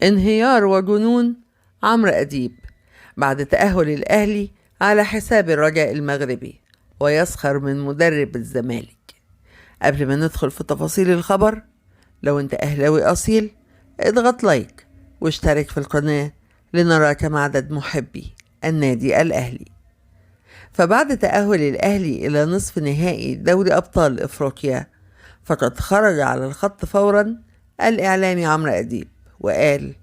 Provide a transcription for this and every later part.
انهيار وجنون عمرو أديب بعد تأهل الأهلي على حساب الرجاء المغربي، ويسخر من مدرب الزمالك. قبل ما ندخل في تفاصيل الخبر، لو انت أهلاوي أصيل اضغط لايك واشترك في القناة لنرى كم عدد محبي النادي الأهلي. فبعد تأهل الأهلي إلى نصف نهائي دوري أبطال إفريقيا، فقد خرج على الخط فورا الإعلامي عمرو أديب وقال: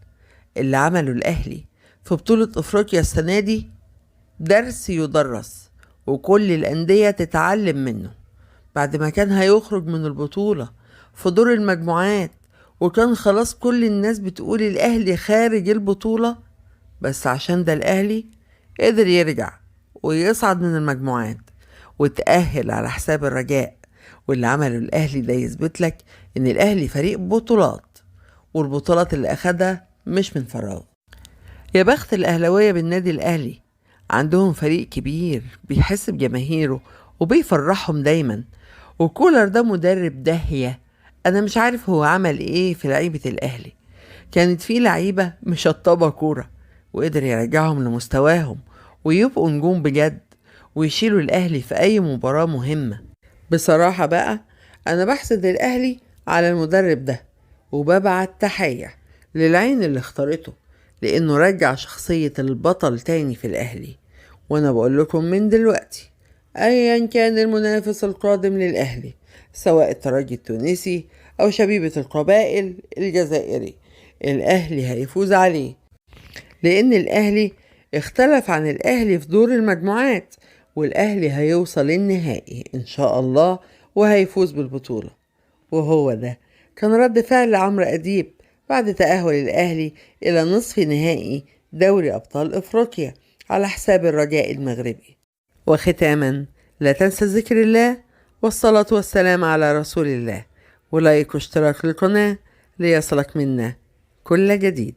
اللي عمله الأهلي في بطولة أفريقيا السنة دي درس يدرس، وكل الأندية تتعلم منه. بعد ما كان هيخرج من البطولة في دور المجموعات، وكان خلاص كل الناس بتقول الأهلي خارج البطولة، بس عشان ده الأهلي قدر يرجع ويصعد من المجموعات وتأهل على حساب الرجاء. واللي عمله الأهلي ده يثبت لك إن الأهلي فريق بطولات، والبطولات اللي أخدها مش من فراغ. يا بخت الأهلاوية بالنادي الأهلي، عندهم فريق كبير بيحس بجماهيره وبيفرحهم دايما. وكولر ده مدرب داهية، أنا مش عارف هو عمل إيه في لعيبة الأهلي. كانت في لعيبة مشطبة كورة وقدر يرجعهم لمستواهم ويبقوا نجوم بجد، ويشيلوا الأهلي في أي مباراة مهمة. بصراحة بقى أنا بحسد الأهلي على المدرب ده، وببعت تحية للعين اللي اختارته، لأنه رجع شخصية البطل تاني في الأهلي. وأنا بقول لكم من دلوقتي، أيا كان المنافس القادم للأهلي، سواء الترجي التونسي أو شبيبة القبائل الجزائري، الأهلي هيفوز عليه، لأن الأهلي اختلف عن الأهلي في دور المجموعات، والأهلي هيوصل النهائي إن شاء الله وهيفوز بالبطولة. وهو ده كان رد فعل عمرو أديب بعد تأهل الأهلي إلى نصف نهائي دوري أبطال إفريقيا على حساب الرجاء المغربي. وختاما، لا تنسى ذكر الله والصلاة والسلام على رسول الله، ولايك واشتراك للقناة ليصلك منا كل جديد.